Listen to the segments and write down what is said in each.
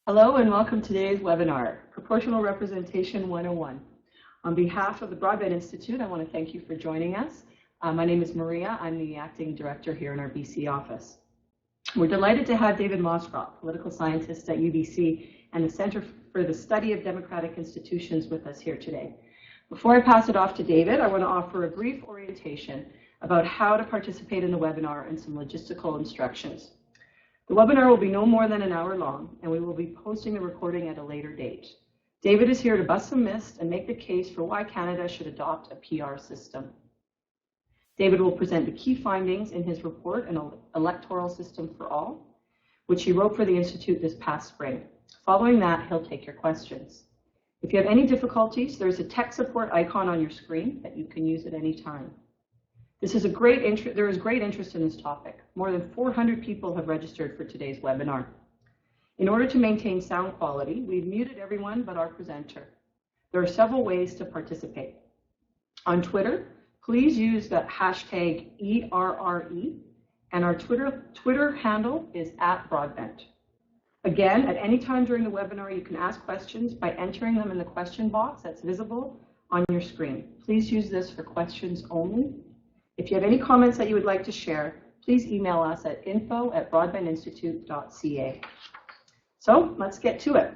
Hello and welcome to today's webinar, Proportional Representation 101. On behalf of the Broadband Institute, I want to thank you for joining us. My name is Maria. I'm the acting director here in our BC office. We're delighted to have David Moscrop, political scientist at UBC and the Center for the Study of Democratic Institutions with us here today. Before I pass it off to David, I want to offer a brief orientation about how to participate in the webinar and some logistical instructions. The webinar will be no more than an hour long, and we will be posting the recording at a later date. David is here to bust some myths and make the case for why Canada should adopt a PR system. David will present the key findings in his report, An Electoral System for All, which he wrote for the Institute this past spring. Following that, he'll take your questions. If you have any difficulties, there's a tech support icon on your screen that you can use at any time. There is great interest in this topic. More than 400 people have registered for today's webinar. In order to maintain sound quality, we've muted everyone but our presenter. There are several ways to participate. On Twitter, please use the hashtag ERRE, and our Twitter handle is @Broadbent. Again, at any time during the webinar, you can ask questions by entering them in the question box that's visible on your screen. Please use this for questions only. If you have any comments that you would like to share, please email us at info@broadbandinstitute.ca. So let's get to it.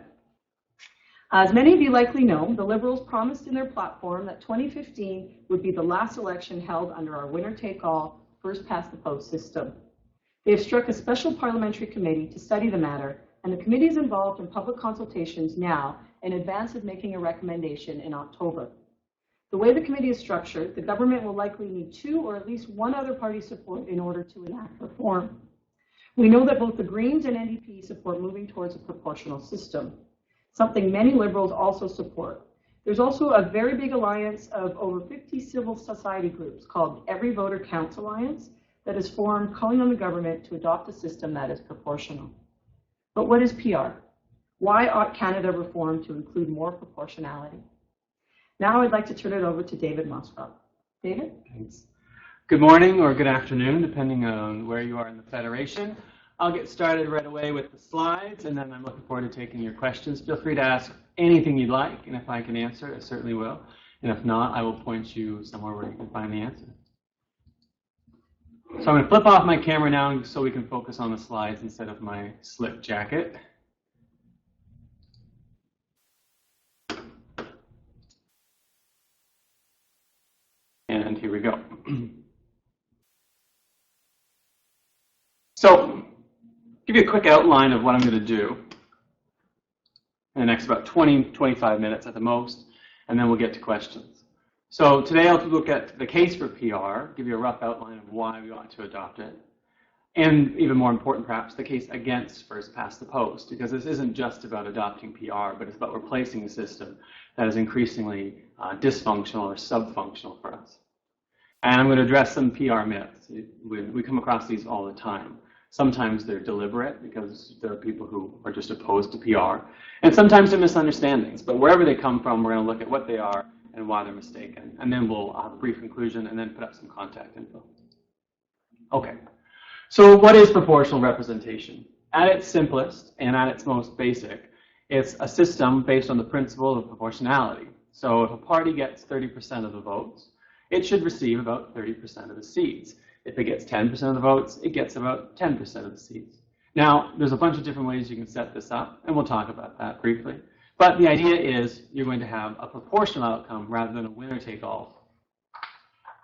As many of you likely know, the Liberals promised in their platform that 2015 would be the last election held under our winner-take-all, first-past-the-post system. They have struck a special parliamentary committee to study the matter, and the committee is involved in public consultations now in advance of making a recommendation in October. The way the committee is structured, the government will likely need 2 or at least 1 other party support in order to enact reform. We know that both the Greens and NDP support moving towards a proportional system, something many Liberals also support. There's also a very big alliance of over 50 civil society groups called Every Voter Counts Alliance that is formed calling on the government to adopt a system that is proportional. But what is PR? Why ought Canada reform to include more proportionality? Now I'd like to turn it over to David Moscrop. David? Thanks. Good morning or good afternoon, depending on where you are in the Federation. I'll get started right away with the slides, and then I'm looking forward to taking your questions. Feel free to ask anything you'd like, and if I can answer, I certainly will. And if not, I will point you somewhere where you can find the answer. So I'm going to flip off my camera now so we can focus on the slides instead of my slip jacket. And here we go. So, give you a quick outline of what I'm going to do in the next about 20-25 minutes at the most, and then we'll get to questions. So today I'll look at the case for PR, give you a rough outline of why we ought to adopt it, and even more important perhaps, the case against first past the post, because this isn't just about adopting PR, but it's about replacing a system that is increasingly dysfunctional or subfunctional for us. And I'm going to address some PR myths. We come across these all the time. Sometimes they're deliberate because there are people who are just opposed to PR. And sometimes they're misunderstandings. But wherever they come from, we're going to look at what they are and why they're mistaken. And then we'll have a brief conclusion and then put up some contact info. Okay. So what is proportional representation? At its simplest and at its most basic, it's a system based on the principle of proportionality. So if a party gets 30% of the votes, it should receive about 30% of the seats. If it gets 10% of the votes, it gets about 10% of the seats. Now, there's a bunch of different ways you can set this up, and we'll talk about that briefly. But the idea is you're going to have a proportional outcome rather than a winner-take-all.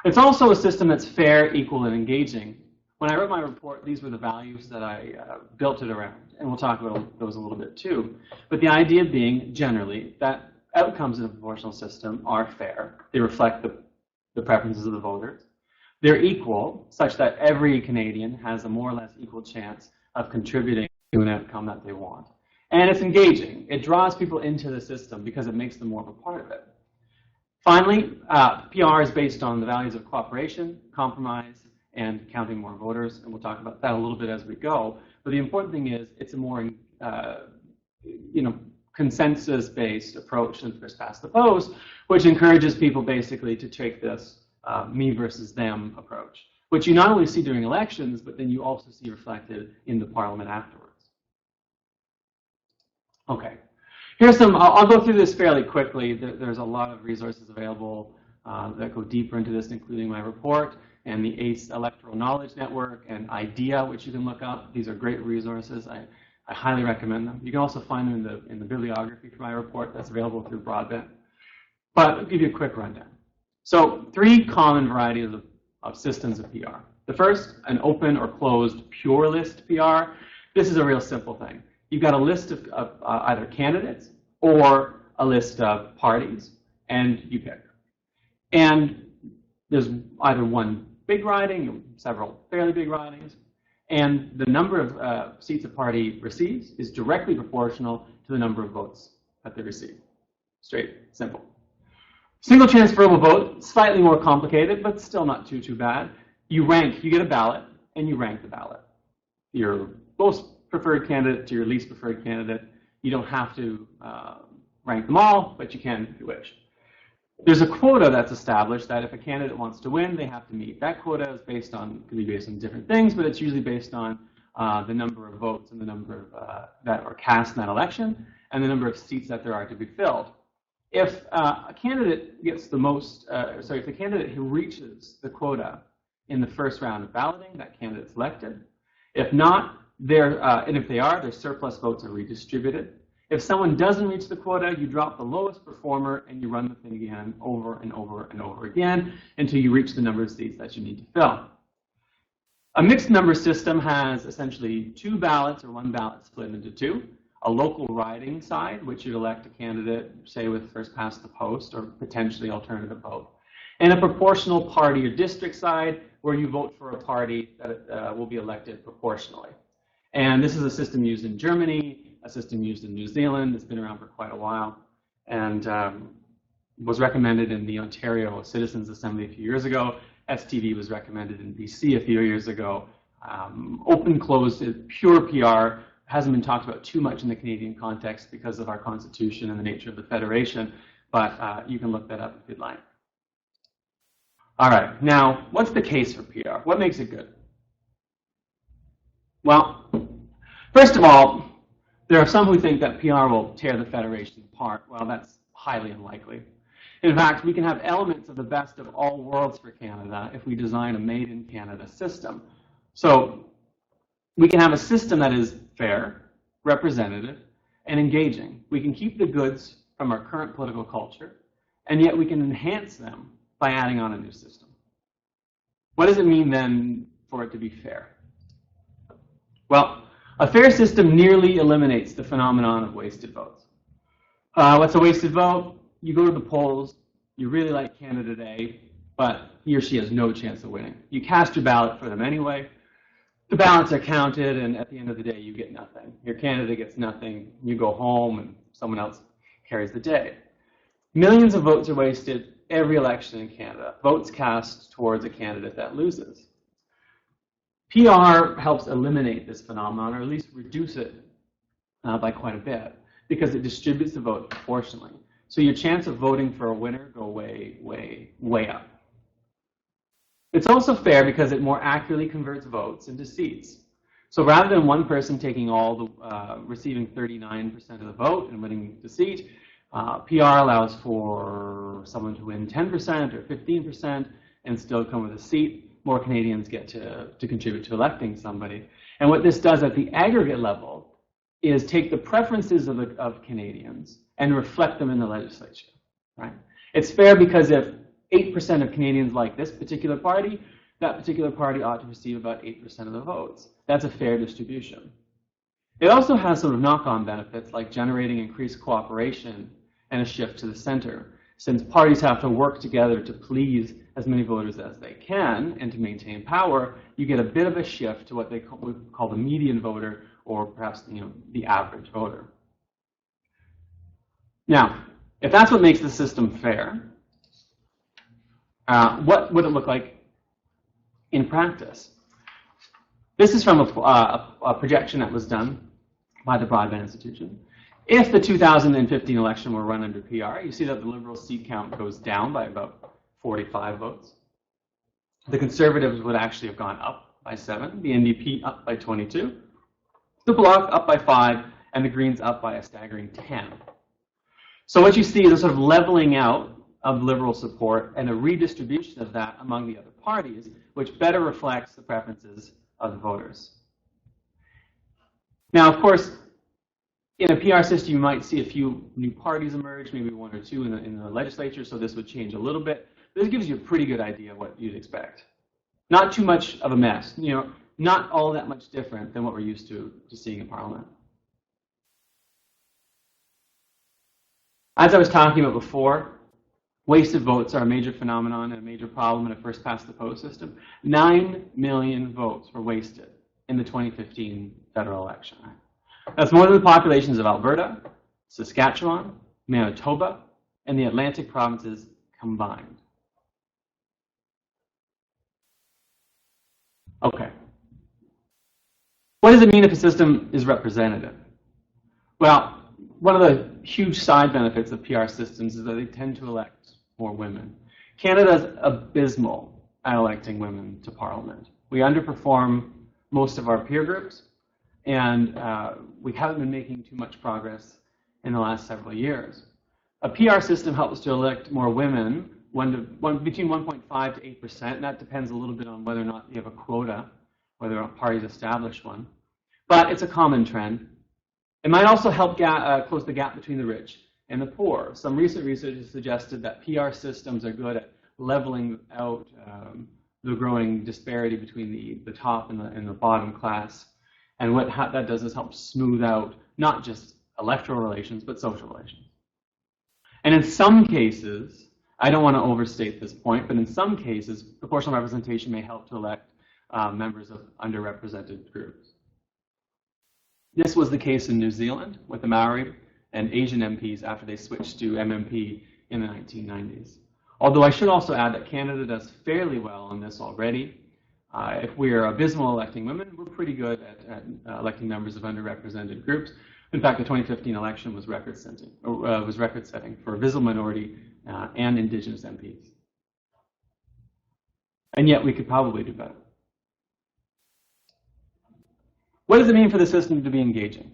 It's also a system that's fair, equal, and engaging. When I wrote my report, these were the values that I built it around, and we'll talk about those a little bit too. But the idea being, generally, that outcomes in a proportional system are fair. They reflect the preferences of the voters. They're equal, such that every Canadian has a more or less equal chance of contributing to an outcome that they want. And it's engaging. It draws people into the system because it makes them more of a part of it. Finally, PR is based on the values of cooperation, compromise, and counting more voters, and we'll talk about that a little bit as we go. But the important thing is it's a more consensus-based approach than first past the post, which encourages people basically to take this me versus them approach, which you not only see during elections, but then you also see reflected in the parliament afterwards. Okay. Here's some, I'll go through this fairly quickly. There's a lot of resources available that go deeper into this, including my report and the ACE Electoral Knowledge Network and IDEA, which you can look up. These are great resources. I highly recommend them. You can also find them in the bibliography for my report that's available through broadband. But I'll give you a quick rundown. So 3 common varieties of systems of PR. The first, an open or closed pure list PR. This is a real simple thing. You've got a list of either candidates or a list of parties, and you pick. And there's either one big riding or several fairly big ridings, and the number of seats a party receives is directly proportional to the number of votes that they receive. Straight, simple. Single transferable vote, slightly more complicated, but still not too bad. You get a ballot, and you rank the ballot. Your most preferred candidate to your least preferred candidate. You don't have to rank them all, but you can if you wish. There's a quota that's established that if a candidate wants to win, they have to meet. That quota is can be based on different things, but it's usually based on the number of votes and the number of, that are cast in that election, and the number of seats that there are to be filled. If a candidate gets the most, if the candidate who reaches the quota in the first round of balloting, that candidate's elected. If not, and if they are, their surplus votes are redistributed. If someone doesn't reach the quota, you drop the lowest performer and you run the thing again over and over and over again until you reach the number of seats that you need to fill. A mixed number system has essentially 2 ballots or 1 ballot split into 2. A local riding side, which you'd elect a candidate, say with first past the post or potentially alternative vote. And a proportional party or district side where you vote for a party that will be elected proportionally. And this is a system used in Germany, a system used in New Zealand. It's been around for quite a while, and was recommended in the Ontario Citizens Assembly a few years ago. STV was recommended in BC a few years ago. Open, closed, pure PR hasn't been talked about too much in the Canadian context because of our Constitution and the nature of the Federation, but you can look that up if you'd like. All right, now, what's the case for PR? What makes it good? Well, first of all, there are some who think that PR will tear the Federation apart. Well, that's highly unlikely. In fact, we can have elements of the best of all worlds for Canada if we design a made-in-Canada system. So we can have a system that is fair, representative, and engaging. We can keep the goods from our current political culture, and yet we can enhance them by adding on a new system. What does it mean then for it to be fair? Well, a fair system nearly eliminates the phenomenon of wasted votes. What's a wasted vote? You go to the polls, you really like candidate A, but he or she has no chance of winning. You cast your ballot for them anyway. The ballots are counted, and at the end of the day, you get nothing. Your candidate gets nothing. You go home, and someone else carries the day. Millions of votes are wasted every election in Canada. Votes cast towards a candidate that loses. PR helps eliminate this phenomenon, or at least reduce it by quite a bit, because it distributes the vote proportionally. So your chance of voting for a winner go way, way, way up. It's also fair because it more accurately converts votes into seats. So rather than one person taking all the, receiving 39% of the vote and winning the seat, PR allows for someone to win 10% or 15% and still come with a seat. More Canadians get to contribute to electing somebody. And what this does at the aggregate level is take the preferences of Canadians and reflect them in the legislature, right? It's fair because if 8% of Canadians like this particular party, that particular party ought to receive about 8% of the votes. That's a fair distribution. It also has sort of knock-on benefits like generating increased cooperation and a shift to the center. Since parties have to work together to please as many voters as they can and to maintain power, you get a bit of a shift to what they call the median voter, or perhaps the average voter. Now, if that's what makes the system fair, what would it look like in practice? This is from a projection that was done by the Broadband Institution. If the 2015 election were run under PR, you see that the Liberal seat count goes down by about 45 votes. The Conservatives would actually have gone up by 7, the NDP up by 22, the Bloc up by 5, and the Greens up by a staggering 10. So what you see is a sort of leveling out of Liberal support and a redistribution of that among the other parties, which better reflects the preferences of the voters. Now, of course, in a PR system, you might see a few new parties emerge, maybe one or two in the legislature, so this would change a little bit. This gives you a pretty good idea of what you'd expect. Not too much of a mess, not all that much different than what we're used to seeing in Parliament. As I was talking about before, wasted votes are a major phenomenon and a major problem in a first-past-the-post system. 9 million votes were wasted in the 2015 federal election. That's more than the populations of Alberta, Saskatchewan, Manitoba, and the Atlantic provinces combined. Okay. What does it mean if a system is representative? Well, one of the huge side benefits of PR systems is that they tend to elect more women. Canada's abysmal at electing women to Parliament. We underperform most of our peer groups, and we haven't been making too much progress in the last several years. A PR system helps to elect more women, between 1.5 to 8%, and that depends a little bit on whether or not you have a quota, whether parties establish one. But it's a common trend. It might also help close the gap between the rich and the poor. Some recent research has suggested that PR systems are good at leveling out the growing disparity between the top and the bottom class. And what that does is help smooth out not just electoral relations, but social relations. And in some cases, I don't want to overstate this point, but in some cases, proportional representation may help to elect members of underrepresented groups. This was the case in New Zealand with the Maori and Asian MPs after they switched to MMP in the 1990s. Although I should also add that Canada does fairly well on this already. If we're abysmal electing women, we're pretty good at electing members of underrepresented groups. In fact, the 2015 election was record-setting for visible minority and Indigenous MPs. And yet we could probably do better. What does it mean for the system to be engaging?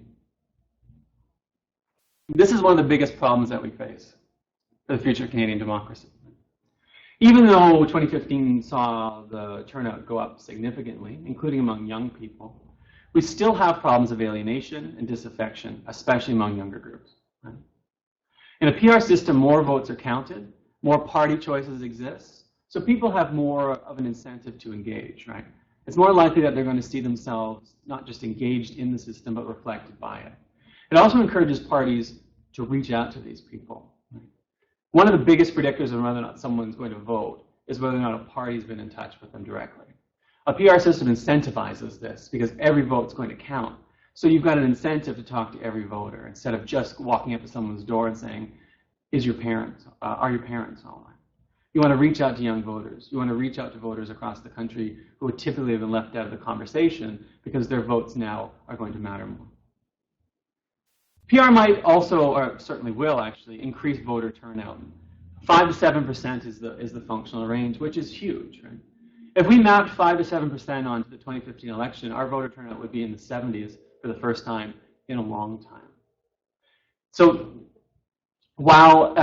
This is one of the biggest problems that we face for the future of Canadian democracy. Even though 2015 saw the turnout go up significantly, including among young people, we still have problems of alienation and disaffection, especially among younger groups. Right? In a PR system, more votes are counted, more party choices exist, so people have more of an incentive to engage, right? It's more likely that they're going to see themselves not just engaged in the system, but reflected by it. It also encourages parties to reach out to these people. Right? One of the biggest predictors of whether or not someone's going to vote is whether or not a party's been in touch with them directly. A PR system incentivizes this because every vote's going to count. So you've got an incentive to talk to every voter instead of just walking up to someone's door and saying, are your parents all right? You want to reach out to young voters. You want to reach out to voters across the country who would typically have been left out of the conversation because their votes now are going to matter more. PR might also, or certainly will actually, increase voter turnout. 5 to 7% is the functional range, which is huge, right? If we mapped 5 to 7% onto the 2015 election, our voter turnout would be in the 70s for the first time in a long time. So while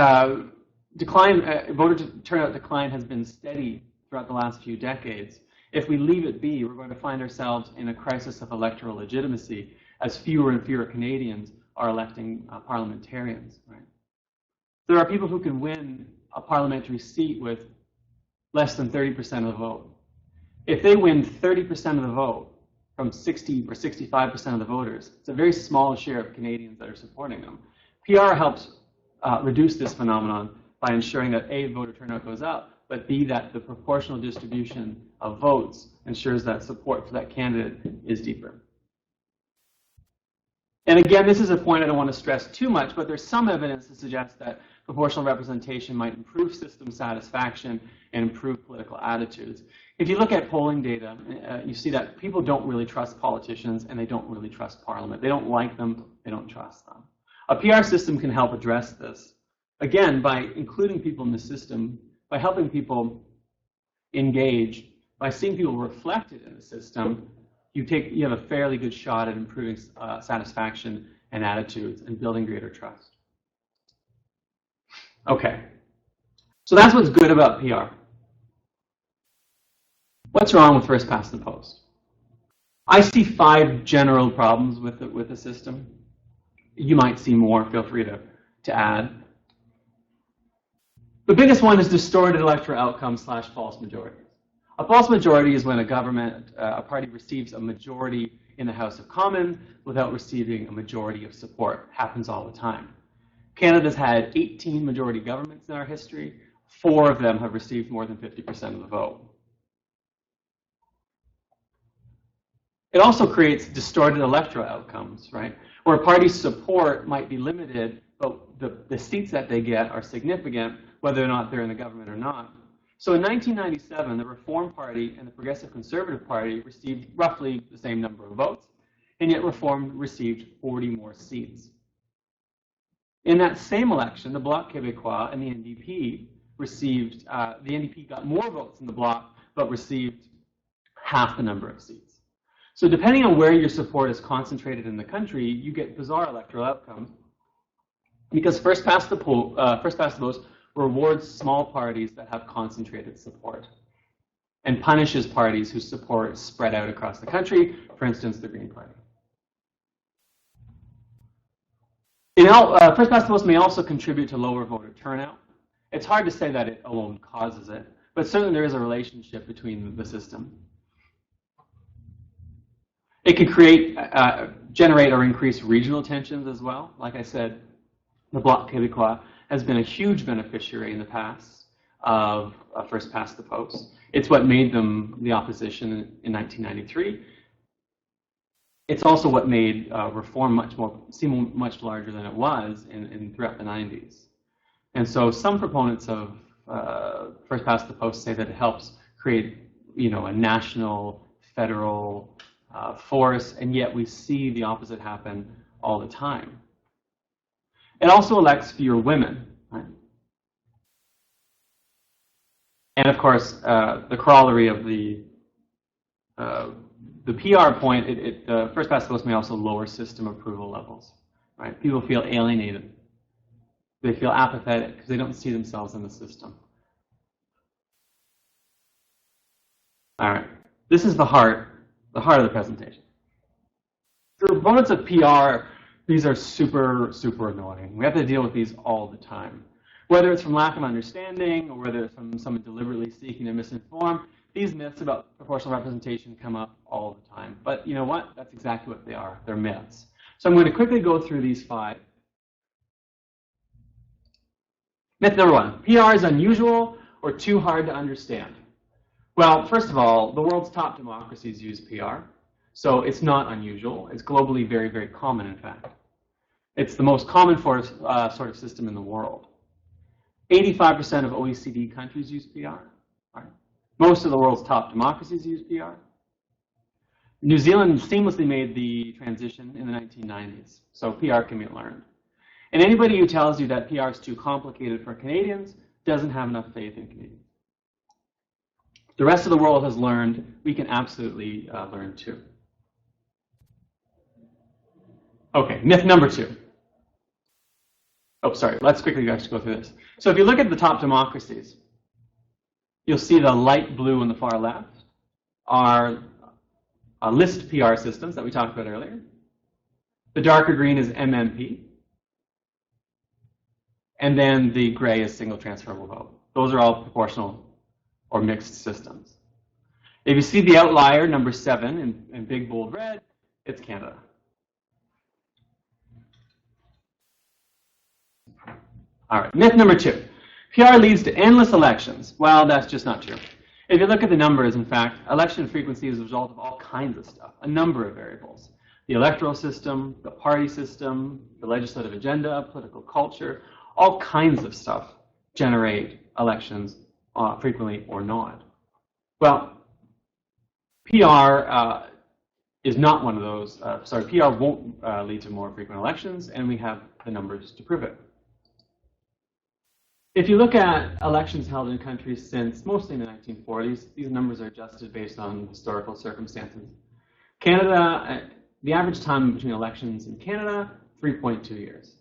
voter turnout decline has been steady throughout the last few decades, if we leave it be, we're going to find ourselves in a crisis of electoral legitimacy as fewer and fewer Canadians are electing parliamentarians. Right? There are people who can win a parliamentary seat with less than 30% of the vote. If they win 30% of the vote from 60 or 65% of the voters, it's a very small share of Canadians that are supporting them. PR helps reduce this phenomenon by ensuring that A, voter turnout goes up, but B, that the proportional distribution of votes ensures that support for that candidate is deeper. And again, this is a point I don't want to stress too much, but there's some evidence to suggest that proportional representation might improve system satisfaction and improve political attitudes. If you look at polling data, you see that people don't really trust politicians and they don't really trust Parliament. They don't like them, they don't trust them. A PR system can help address this. Again, by including people in the system, by helping people engage, by seeing people reflected in the system, you have a fairly good shot at improving satisfaction and attitudes and building greater trust. Okay, so that's what's good about PR. What's wrong with first past the post? I see 5 general problems with the system. You might see more, feel free to add. The biggest one is distorted electoral outcomes / false majorities. A false majority is when a party receives a majority in the House of Commons without receiving a majority of support. Happens all the time. Canada's had 18 majority governments in our history. 4 of them have received more than 50% of the vote. It also creates distorted electoral outcomes, right? Where a party's support might be limited, but the seats that they get are significant, whether or not they're in the government or not. So in 1997, the Reform Party and the Progressive Conservative Party received roughly the same number of votes, and yet Reform received 40 more seats. In that same election, the Bloc Québécois and the NDP received, the NDP got more votes than the Bloc, but received half the number of seats. So depending on where your support is concentrated in the country, you get bizarre electoral outcomes, because first past the post rewards small parties that have concentrated support and punishes parties whose support is spread out across the country, for instance, the Green Party. First past the post may also contribute to lower voter turnout. It's hard to say that it alone causes it, but certainly there is a relationship between the system. It can generate or increase regional tensions as well. Like I said, the Bloc Québécois has been a huge beneficiary in the past of first past the post. It's what made them the opposition in 1993. It's also what made Reform seem much larger than it was throughout the 90s. And so some proponents of first past the post say that it helps create, a national, federal force, and yet we see the opposite happen all the time. It also elects fewer women, right? And of course, the corollary of the PR point, first past the post may also lower system approval levels, right? People feel alienated. They feel apathetic because they don't see themselves in the system. All right, this is the heart of the presentation. The proponents of PR, these are super, super annoying. We have to deal with these all the time. Whether it's from lack of understanding or whether it's from someone deliberately seeking to misinform, these myths about proportional representation come up all the time. But you know what? That's exactly what they are. They're myths. So I'm going to quickly go through these 5. Myth number 1, PR is unusual or too hard to understand. Well, first of all, the world's top democracies use PR, so it's not unusual. It's globally very, very common, in fact. It's the most common sort of system in the world. 85% of OECD countries use PR. Right? Most of the world's top democracies use PR. New Zealand seamlessly made the transition in the 1990s, so PR can be learned. And anybody who tells you that PR is too complicated for Canadians doesn't have enough faith in Canadians. The rest of the world has learned. We can absolutely learn too. Okay, myth number 2. Oh, sorry, let's quickly go through this. So if you look at the top democracies, you'll see the light blue on the far left are list PR systems that we talked about earlier. The darker green is MMP. And then the gray is single transferable vote. Those are all proportional or mixed systems. If you see the outlier, number 7, in big bold red, it's Canada. All right, myth number 2. PR leads to endless elections. Well, that's just not true. If you look at the numbers, in fact, election frequency is a result of all kinds of stuff, a number of variables. The electoral system, the party system, the legislative agenda, political culture, all kinds of stuff generate elections frequently or not. Well, PR is not one of those. PR won't lead to more frequent elections, and we have the numbers to prove it. If you look at elections held in countries since mostly in the 1940s, these numbers are adjusted based on historical circumstances. Canada, the average time between elections in Canada, 3.2 years.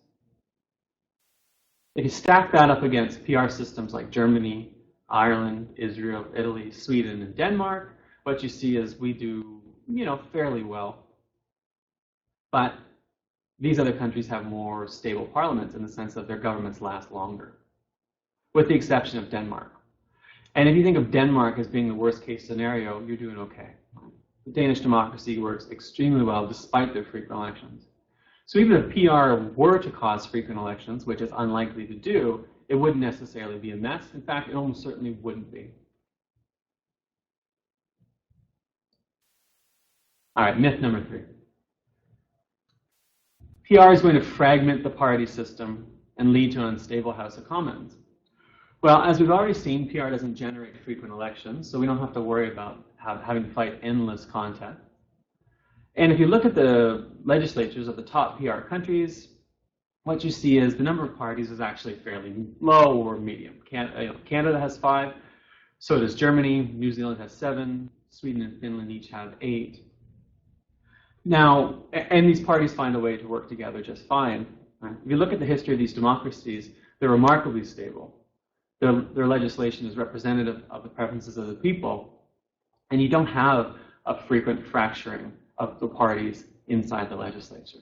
If you stack that up against PR systems like Germany, Ireland, Israel, Italy, Sweden, and Denmark, what you see is we do, fairly well. But these other countries have more stable parliaments in the sense that their governments last longer, with the exception of Denmark. And if you think of Denmark as being the worst case scenario, you're doing okay. The Danish democracy works extremely well despite their frequent elections. So even if PR were to cause frequent elections, which it's unlikely to do, it wouldn't necessarily be a mess. In fact, it almost certainly wouldn't be. All right, myth number 3. PR is going to fragment the party system and lead to an unstable House of Commons. Well, as we've already seen, PR doesn't generate frequent elections, so we don't have to worry about having to fight endless contest. And if you look at the legislatures of the top PR countries, what you see is the number of parties is actually fairly low or medium. Canada has 5, so does Germany. New Zealand has 7. Sweden and Finland each have 8. Now, and these parties find a way to work together just fine. Right? If you look at the history of these democracies, they're remarkably stable. Their legislation is representative of the preferences of the people, and you don't have a frequent fracturing of the parties inside the legislature.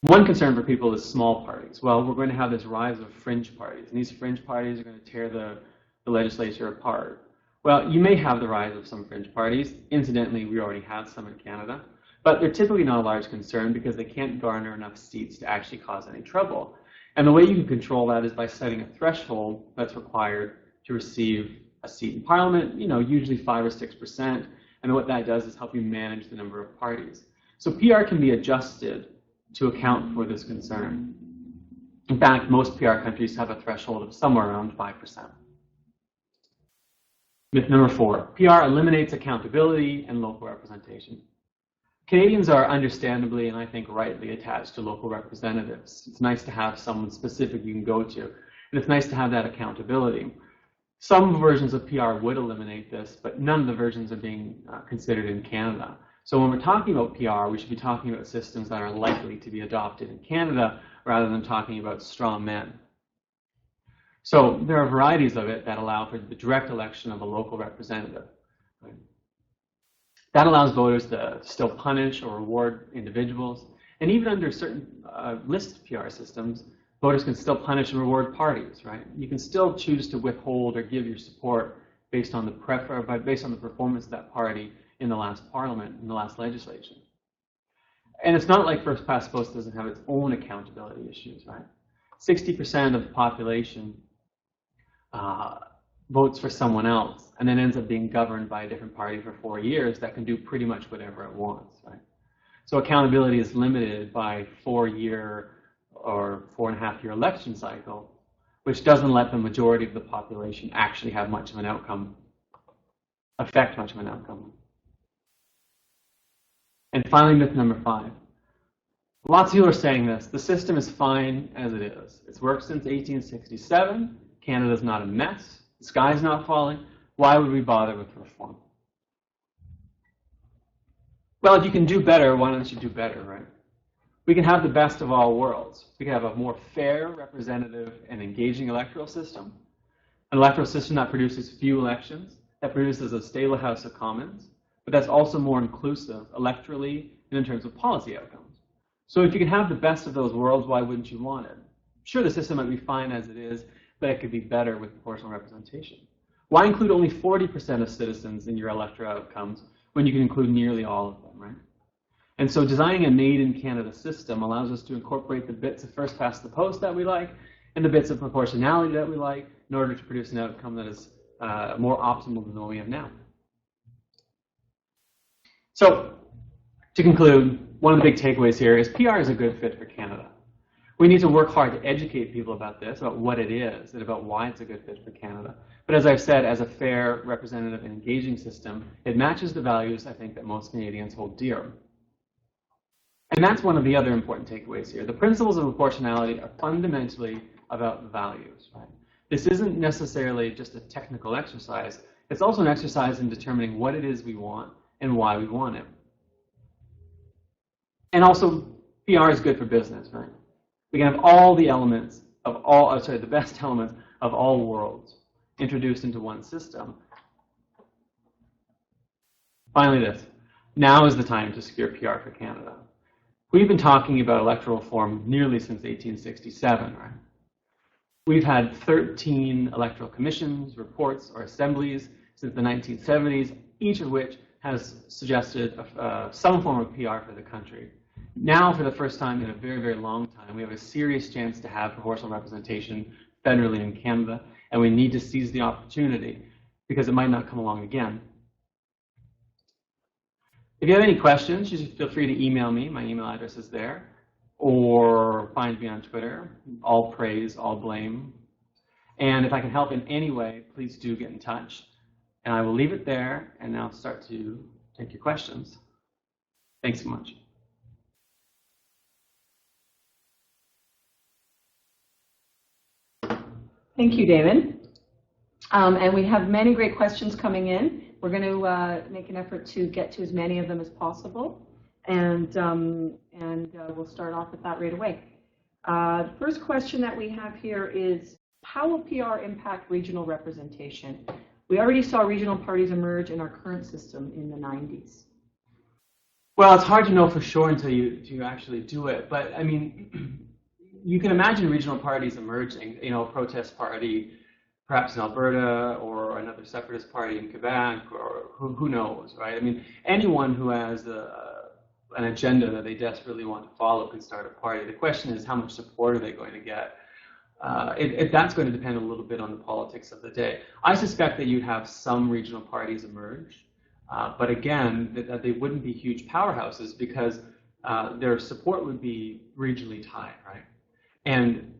One concern for people is small parties. Well, we're going to have this rise of fringe parties, and these fringe parties are going to tear the legislature apart. Well, you may have the rise of some fringe parties. Incidentally, we already have some in Canada, but they're typically not a large concern because they can't garner enough seats to actually cause any trouble. And the way you can control that is by setting a threshold that's required to receive a seat in Parliament, usually 5 or 6%. And what that does is help you manage the number of parties. So PR can be adjusted to account for this concern. In fact, most PR countries have a threshold of somewhere around 5%. Myth number 4, PR eliminates accountability and local representation. Canadians are understandably, and I think rightly, attached to local representatives. It's nice to have someone specific you can go to, and it's nice to have that accountability. Some versions of PR would eliminate this, but none of the versions are being considered in Canada. So when we're talking about PR, we should be talking about systems that are likely to be adopted in Canada rather than talking about straw men. So there are varieties of it that allow for the direct election of a local representative. Right? That allows voters to still punish or reward individuals. And even under certain list PR systems, voters can still punish and reward parties, right? You can still choose to withhold or give your support based on the performance of that party in the last parliament, in the last legislation. And it's not like first past post doesn't have its own accountability issues, right? 60% of the population votes for someone else and then ends up being governed by a different party for 4 years that can do pretty much whatever it wants, right? So accountability is limited by 4-year or 4.5-year election cycle, which doesn't let the majority of the population actually have much of an outcome, affect much of an outcome. And finally, myth number 5. Lots of people are saying this. The system is fine as it is. It's worked since 1867. Canada's not a mess. The sky's not falling. Why would we bother with reform? Well, if you can do better, why don't you do better, right? We can have the best of all worlds. We can have a more fair, representative, and engaging electoral system. An electoral system that produces few elections, that produces a stable House of Commons, but that's also more inclusive electorally and in terms of policy outcomes. So if you can have the best of those worlds, why wouldn't you want it? Sure, the system might be fine as it is, but it could be better with proportional representation. Why include only 40% of citizens in your electoral outcomes when you can include nearly all of them, right? And so designing a made-in-Canada system allows us to incorporate the bits of first past the post that we like and the bits of proportionality that we like in order to produce an outcome that is more optimal than the one we have now. So, to conclude, one of the big takeaways here is PR is a good fit for Canada. We need to work hard to educate people about this, about what it is, and about why it's a good fit for Canada. But as I've said, as a fair, representative, and engaging system, it matches the values, I think, that most Canadians hold dear. And that's one of the other important takeaways here. The principles of proportionality are fundamentally about values, right? This isn't necessarily just a technical exercise. It's also an exercise in determining what it is we want and why we want it. And also, PR is good for business, right? We can have all the elements of all, the best elements of all worlds introduced into one system. Finally, this. Now is the time to secure PR for Canada. We've been talking about electoral reform nearly since 1867, right? We've had 13 electoral commissions, reports, or assemblies since the 1970s, each of which has suggested some form of PR for the country. Now, for the first time in a very, very long time, we have a serious chance to have proportional representation federally in Canada, and we need to seize the opportunity because it might not come along again. If you have any questions, you should feel free to email me. My email address is there. Or find me on Twitter. All praise, all blame. And if I can help in any way, please do get in touch. And I will leave it there and now start to take your questions. Thanks so much. Thank you, David. And we have many great questions coming in. We're going to make an effort to get to as many of them as possible. And we'll start off with that right away. The first question that we have here is, how will PR impact regional representation? We already saw regional parties emerge in our current system in the 90s. Well, it's hard to know for sure until you actually do it. But I mean, you can imagine regional parties emerging, you know, a protest party, perhaps in Alberta, or another separatist party in Quebec, or who knows, right? I mean, anyone who has an agenda that they desperately want to follow can start a party. The question is, how much support are they going to get? That's going to depend a little bit on the politics of the day. I suspect that you'd have some regional parties emerge, but again, that they wouldn't be huge powerhouses because their support would be regionally tied, right? And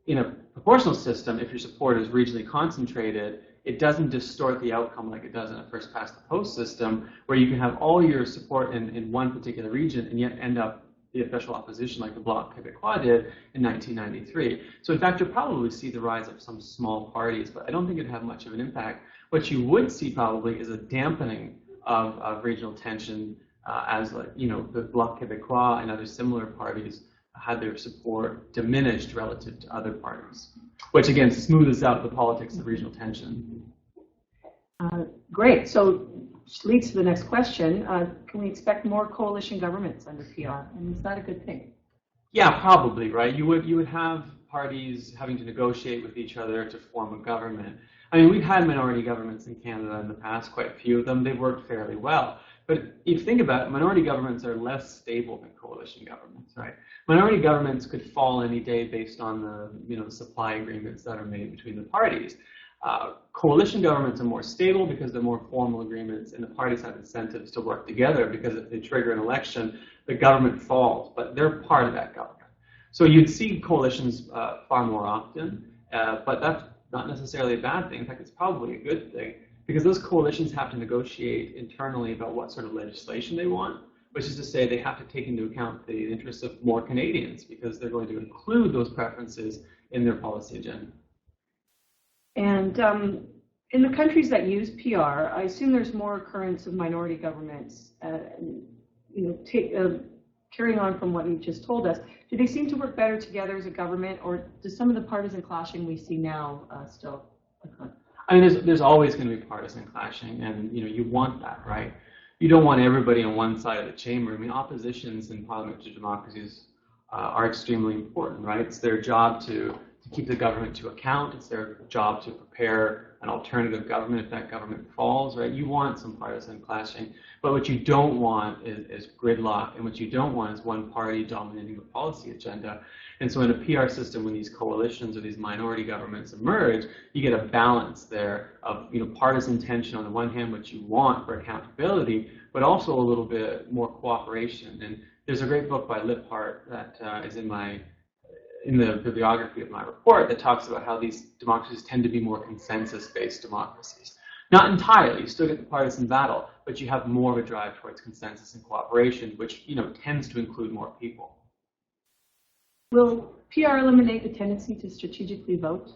in a proportional system, if your support is regionally concentrated, it doesn't distort the outcome like it does in a first-past-the-post system, where you can have all your support in one particular region and yet end up the official opposition like the Bloc Québécois did in 1993. So in fact, you'll probably see the rise of some small parties, but I don't think it'd have much of an impact. What you would see probably is a dampening of regional tension as, like, you know, the Bloc Québécois and other similar parties had their support diminished relative to other parties, which again smooths out the politics of regional tension. Great. So which leads to the next question. Can we expect more coalition governments under PR? And is that a good thing? Yeah, probably, right? You would have parties having to negotiate with each other to form a government. I mean, we've had minority governments in Canada in the past, quite a few of them. They've worked fairly well. But if you think about it, minority governments are less stable than coalition governments, right? Minority governments could fall any day based on the supply agreements that are made between the parties. Coalition governments are more stable because they're more formal agreements, and the parties have incentives to work together because if they trigger an election, the government falls, but they're part of that government. So you'd see coalitions far more often, but that's not necessarily a bad thing. In fact, it's probably a good thing because those coalitions have to negotiate internally about what sort of legislation they want, which is to say they have to take into account the interests of more Canadians because they're going to include those preferences in their policy agenda. And in the countries that use PR, I assume there's more occurrence of minority governments, carrying on from what you just told us. Do they seem to work better together as a government, or does some of the partisan clashing we see now still occur? I mean, there's always going to be partisan clashing, and you want that, right? You don't want everybody on one side of the chamber. I mean, oppositions in parliamentary democracies are extremely important, right? It's their job to keep the government to account. It's their job to prepare an alternative government if that government falls, right? You want some partisan clashing, but what you don't want is gridlock, and what you don't want is one party dominating the policy agenda. And so in a PR system, when these coalitions or these minority governments emerge, you get a balance there of partisan tension on the one hand, which you want for accountability, but also a little bit more cooperation. And there's a great book by Liphart that is in the bibliography of my report that talks about how these democracies tend to be more consensus-based democracies. Not entirely, you still get the partisan battle, but you have more of a drive towards consensus and cooperation, which tends to include more people. Will PR eliminate the tendency to strategically vote?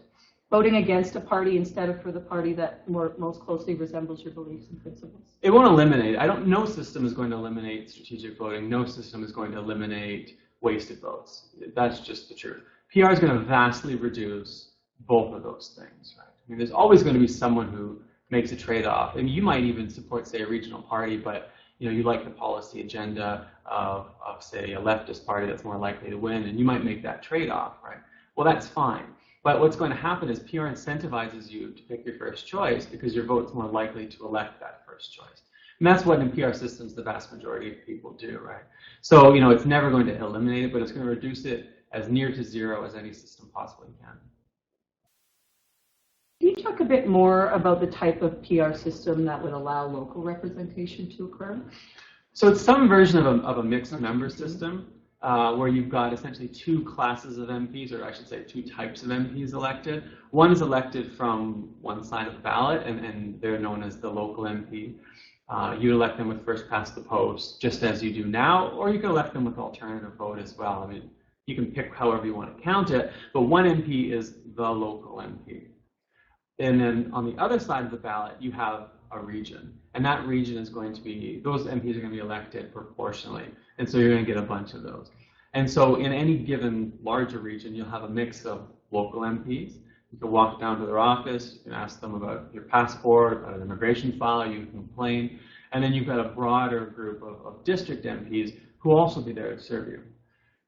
voting against a party instead of for the party that most closely resembles your beliefs and principles? It won't eliminate. No system is going to eliminate strategic voting. No system is going to eliminate wasted votes. That's just the truth. PR is going to vastly reduce both of those things, right? I mean, there's always going to be someone who makes a trade-off. And you might even support, say, a regional party, but you like the policy agenda of, say, a leftist party that's more likely to win, and you might make that trade-off, right? Well, that's fine. But what's going to happen is PR incentivizes you to pick your first choice because your vote's more likely to elect that first choice. And that's what in PR systems the vast majority of people do, right? So, it's never going to eliminate it, but it's going to reduce it as near to zero as any system possibly can. Can you talk a bit more about the type of PR system that would allow local representation to occur? So it's some version of a mixed member system where you've got essentially two classes of MPs, or I should say two types of MPs elected. One is elected from one side of the ballot, and they're known as the local MP. You elect them with first past the post, just as you do now, or you can elect them with alternative vote as well. I mean, you can pick however you want to count it, but one MP is the local MP. And then on the other side of the ballot, you have a region. And that region is going to be, those MPs are going to be elected proportionally. And so you're going to get a bunch of those. And so in any given larger region, you'll have a mix of local MPs. You can walk down to their office, you can ask them about your passport, about an immigration file, you can complain. And then you've got a broader group of district MPs who will also be there to serve you.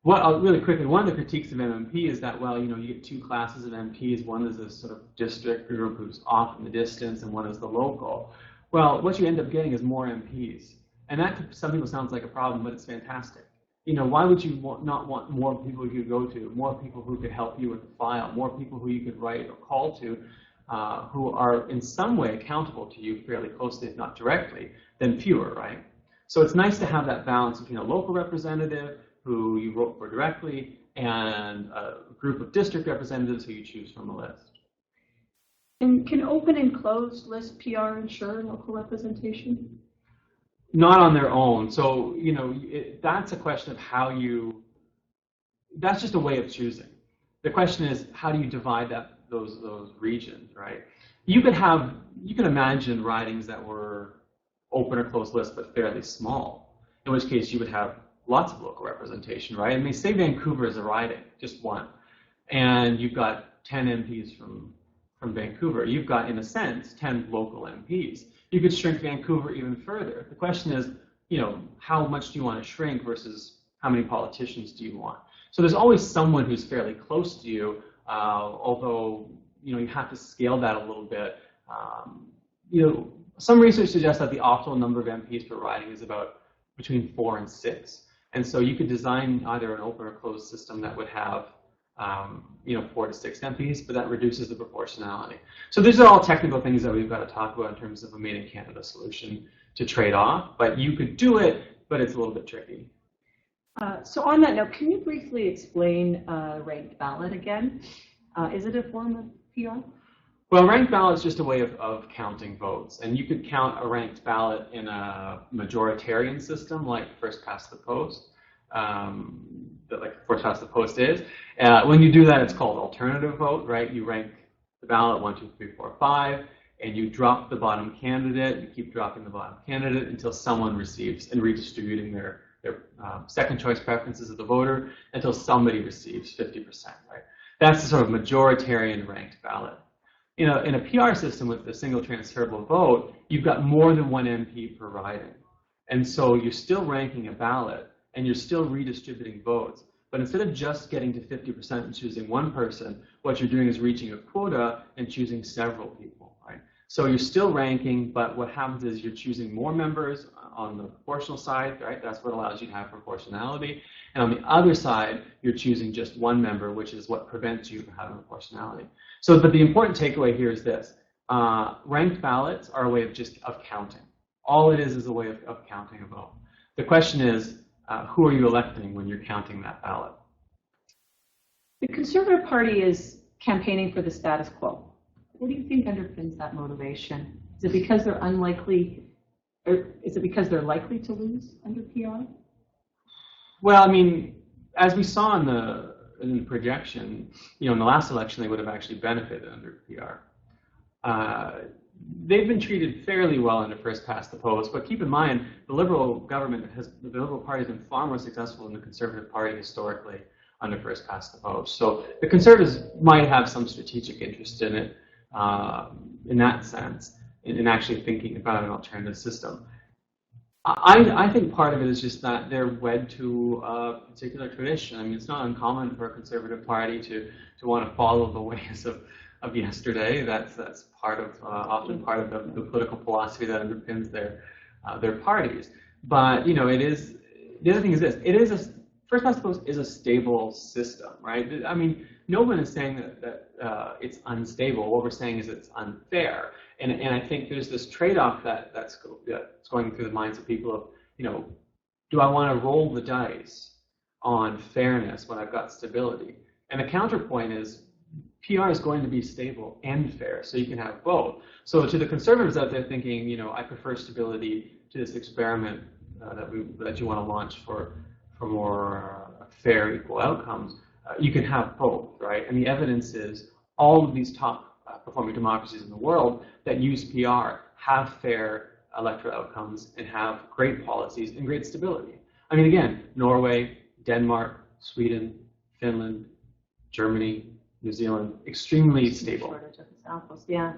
Really quickly, one of the critiques of MMP is that, well, you get two classes of MPs. One is a sort of district group who's off in the distance, and one is the local. Well, what you end up getting is more MPs. And that to some people sounds like a problem, but it's fantastic. Why would you not want more people you could go to, more people who could help you with the file, more people who you could write or call to, who are in some way accountable to you fairly closely, if not directly, than fewer, right? So it's nice to have that balance between a local representative who you vote for directly, and a group of district representatives who you choose from a list. And can open and closed list PR ensure local representation? Not on their own. So, that's a question of how that's just a way of choosing. The question is, how do you divide those regions, right? You could imagine ridings that were open or closed list, but fairly small, in which case you would have lots of local representation, right? I mean, say Vancouver is a riding, just one, and you've got 10 MPs from Vancouver. You've got, in a sense, 10 local MPs. You could shrink Vancouver even further. The question is, how much do you want to shrink versus how many politicians do you want? So there's always someone who's fairly close to you, although, you have to scale that a little bit. Some research suggests that the optimal number of MPs per riding is about between 4 and 6. And so you could design either an open or closed system that would have 4 to 6 MPs, but that reduces the proportionality. So these are all technical things that we've got to talk about in terms of a made in Canada solution to trade off. But you could do it, but it's a little bit tricky. So on that note, can you briefly explain ranked ballot again? Is it a form of PR? Well, ranked ballot is just a way of counting votes. And you could count a ranked ballot in a majoritarian system like first past the post, like first past the post is. When you do that, it's called alternative vote, right? You rank the ballot 1, 2, 3, 4, 5, and you drop the bottom candidate. You keep dropping the bottom candidate until someone receives, and redistributing their second choice preferences of the voter until somebody receives 50%, right? That's the sort of majoritarian ranked ballot. In a PR system with a single transferable vote, you've got more than one MP per riding. And so you're still ranking a ballot, and you're still redistributing votes. But instead of just getting to 50% and choosing one person, what you're doing is reaching a quota and choosing several people, right? So you're still ranking, but what happens is you're choosing more members on the proportional side, right? That's what allows you to have proportionality. And on the other side, you're choosing just one member, which is what prevents you from having proportionality. So, but the important takeaway here is this. Ranked ballots are a way of counting. All it is a way of counting a vote. The question is, who are you electing when you're counting that ballot? The Conservative Party is campaigning for the status quo. What do you think underpins that motivation? Is it because they're unlikely, or is it because they're likely to lose under PR? Well, I mean, as we saw in the in projection, in the last election, they would have actually benefited under PR. They've been treated fairly well under first past the post, but keep in mind the Liberal Party has been far more successful than the Conservative Party historically under first past the post. So the Conservatives might have some strategic interest in it, in that sense, in actually thinking about an alternative system. I think part of it is just that they're wed to a particular tradition. I mean, it's not uncommon for a Conservative Party to want to follow the ways of yesterday. That's often part of the political philosophy that underpins their parties. But the other thing is this: first past the post is a stable system, right? I mean, no one is saying that it's unstable. What we're saying is it's unfair. And I think there's this trade-off that's going through the minds of people of, do I want to roll the dice on fairness when I've got stability? And the counterpoint is PR is going to be stable and fair, so you can have both. So to the Conservatives out there thinking, I prefer stability to this experiment that you want to launch for more fair, equal outcomes, you can have both, right? And the evidence is all of these top performing democracies in the world that use PR have fair electoral outcomes and have great policies and great stability. I mean, again, Norway, Denmark, Sweden, Finland, Germany, New Zealand, extremely stable. Yeah.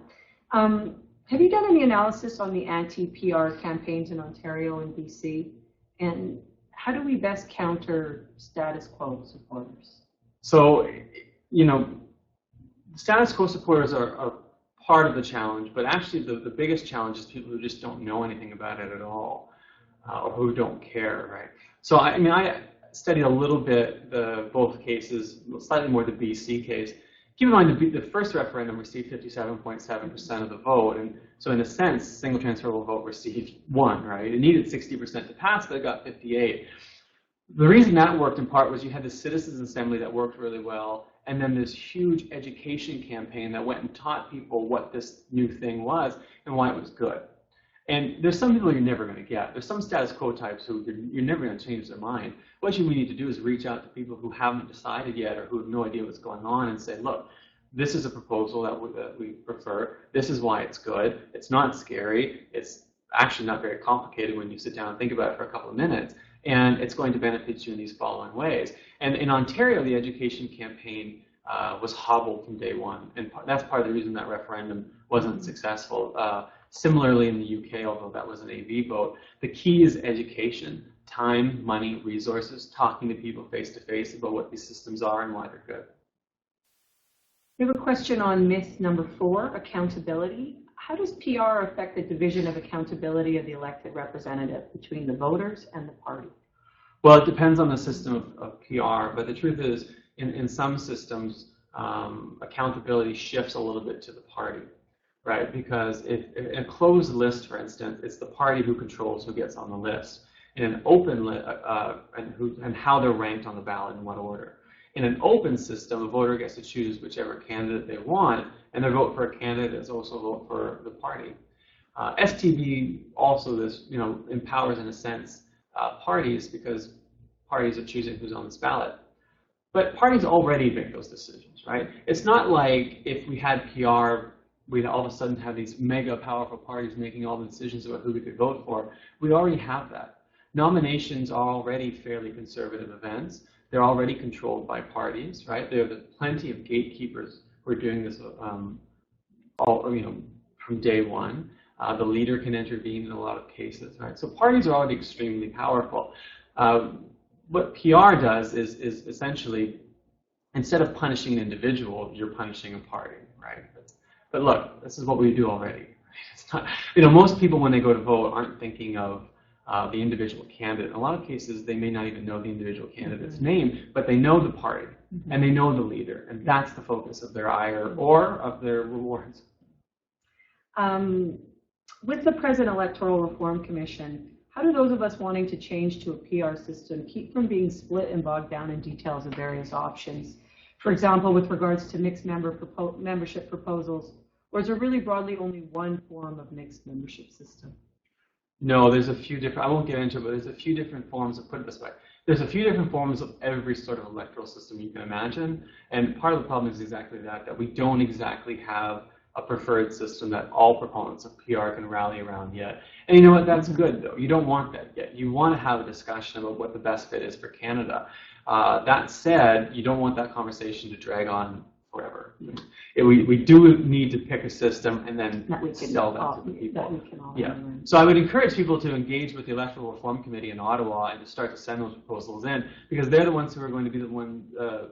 Have you done any analysis on the anti-PR campaigns in Ontario and BC? And how do we best counter status quo supporters? So, status quo supporters are part of the challenge, but actually the biggest challenge is people who just don't know anything about it at all, or who don't care, right? So I studied a little bit both cases, slightly more the BC case. Keep in mind the first referendum received 57.7% of the vote, and so in a sense, single transferable vote received 1, right? It needed 60% to pass, but it got 58. The reason that worked in part was you had the Citizens Assembly that worked really well, and then this huge education campaign that went and taught people what this new thing was and why it was good. And there's some people you're never going to get. There's some status quo types who you're never going to change their mind. What we need to do is reach out to people who haven't decided yet or who have no idea what's going on and say, look, this is a proposal that we prefer. This is why it's good. It's not scary. It's actually not very complicated when you sit down and think about it for a couple of minutes. And it's going to benefit you in these following ways. And in Ontario, the education campaign was hobbled from day one. And that's part of the reason that referendum wasn't successful. Similarly, in the UK, although that was an AV vote, the key is education, time, money, resources, talking to people face-to-face about what these systems are and why they're good. We have a question on myth number 4, accountability. How does PR affect the division of accountability of the elected representative between the voters and the party? Well, it depends on the system of PR, but the truth is, in some systems, accountability shifts a little bit to the party, right? Because if in a closed list, for instance, it's the party who controls who gets on the list. In an open list, and how they're ranked on the ballot in what order. In an open system, a voter gets to choose whichever candidate they want, and their vote for a candidate is also a vote for the party. STB also empowers, in a sense, parties because parties are choosing who's on this ballot. But parties already make those decisions, right? It's not like if we had PR, we'd all of a sudden have these mega powerful parties making all the decisions about who we could vote for. We already have that. Nominations are already fairly conservative events. They're already controlled by parties, right? There are plenty of gatekeepers who are doing this from day one. The leader can intervene in a lot of cases, right? So parties are already extremely powerful. What PR does is essentially, instead of punishing an individual, you're punishing a party, right? But look, this is what we do already. It's not, most people when they go to vote aren't thinking of the individual candidate. In a lot of cases, they may not even know the individual candidate's name, but they know the party and they know the leader, and that's the focus of their ire or of their rewards. With the present Electoral Reform Commission, how do those of us wanting to change to a PR system keep from being split and bogged down in details of various options? For example, with regards to mixed membership proposals, or is there really broadly only one form of mixed membership system? No, there's a few different, I won't get into it, but there's a few different forms, of put it this way. There's a few different forms of every sort of electoral system you can imagine, and part of the problem is exactly that we don't exactly have a preferred system that all proponents of PR can rally around yet. And you know what, that's good though. You don't want that yet. You want to have a discussion about what the best fit is for Canada. That said, you don't want that conversation to drag on forever. We do need to pick a system and then sell that to the people. Yeah. So I would encourage people to engage with the Electoral Reform Committee in Ottawa and to start to send those proposals in, because they're the ones who are going to be the ones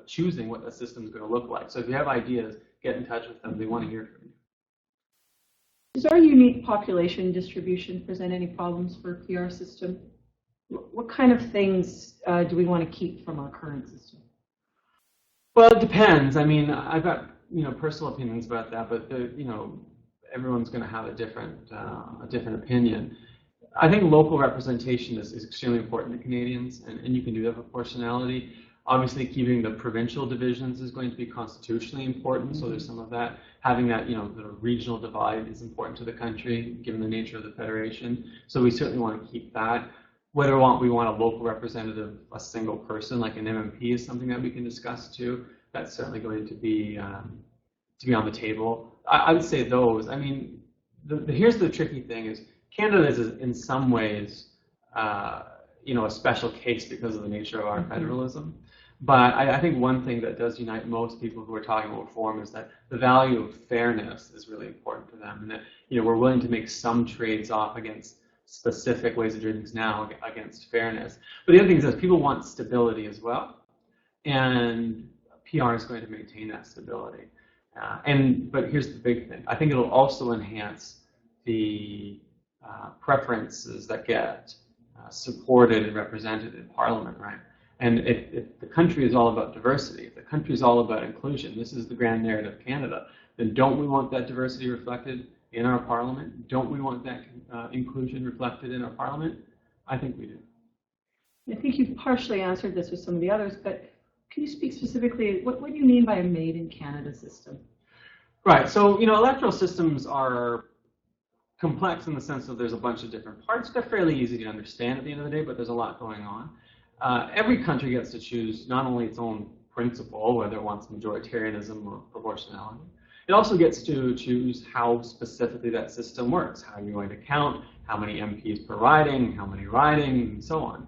choosing what the system is going to look like. So if you have ideas, get in touch with them. They want to hear from you. Does our unique population distribution present any problems for a PR system? What kind of things do we want to keep from our current system? Well, it depends. I mean, I've got personal opinions about that, but everyone's going to have a different opinion. I think local representation is extremely important to Canadians, and you can do that with proportionality. Obviously, keeping the provincial divisions is going to be constitutionally important, so there's some of that. Having that, the regional divide is important to the country, given the nature of the federation. So we certainly want to keep that. Whether or not we want a local representative, a single person, like an MMP, is something that we can discuss too. That's certainly going to be on the table. I would say those. I mean, here's the tricky thing: is Canada is in some ways, a special case because of the nature of our federalism. But I think one thing that does unite most people who are talking about reform is that the value of fairness is really important to them, and that we're willing to make some trades off against specific ways of doing things now against fairness. But the other thing is that people want stability as well, and PR is going to maintain that stability. But here's the big thing: I think it'll also enhance the preferences that get supported and represented in Parliament, right? And if the country is all about diversity, if the country is all about inclusion, this is the grand narrative of Canada, then don't we want that diversity reflected in our Parliament? Don't we want that inclusion reflected in our Parliament? I think we do. I think you've partially answered this with some of the others, but can you speak specifically, what do you mean by a made in Canada system? Right, so electoral systems are complex in the sense that there's a bunch of different parts. They're fairly easy to understand at the end of the day, but there's a lot going on. Every country gets to choose not only its own principle, whether it wants majoritarianism or proportionality, it also gets to choose how specifically that system works. How you're going to count, how many MPs per riding, how many ridings, and so on.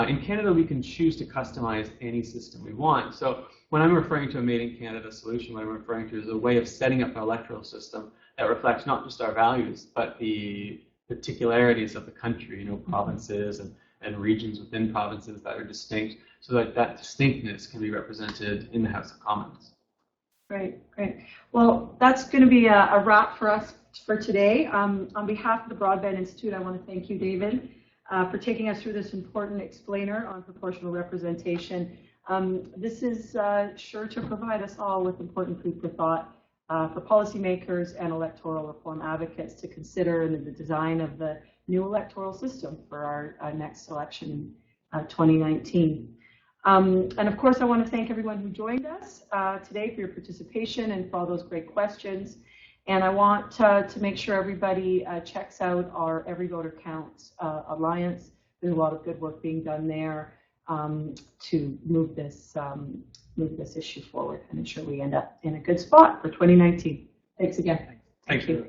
In Canada, we can choose to customize any system we want. So when I'm referring to a made in Canada solution, what I'm referring to is a way of setting up an electoral system that reflects not just our values, but the particularities of the country, provinces and regions within provinces that are distinct, so that that distinctness can be represented in the House of Commons. Great. Well, that's going to be a wrap for us for today. On behalf of the Broadband Institute, I want to thank you, David, for taking us through this important explainer on proportional representation. This is sure to provide us all with important food for thought for policymakers and electoral reform advocates to consider in the design of the new electoral system for our next election in 2019. And of course, I want to thank everyone who joined us today for your participation and for all those great questions. And I want to make sure everybody checks out our Every Voter Counts Alliance. There's a lot of good work being done there to move this issue forward and ensure we end up in a good spot for 2019. Thanks again. Thank you.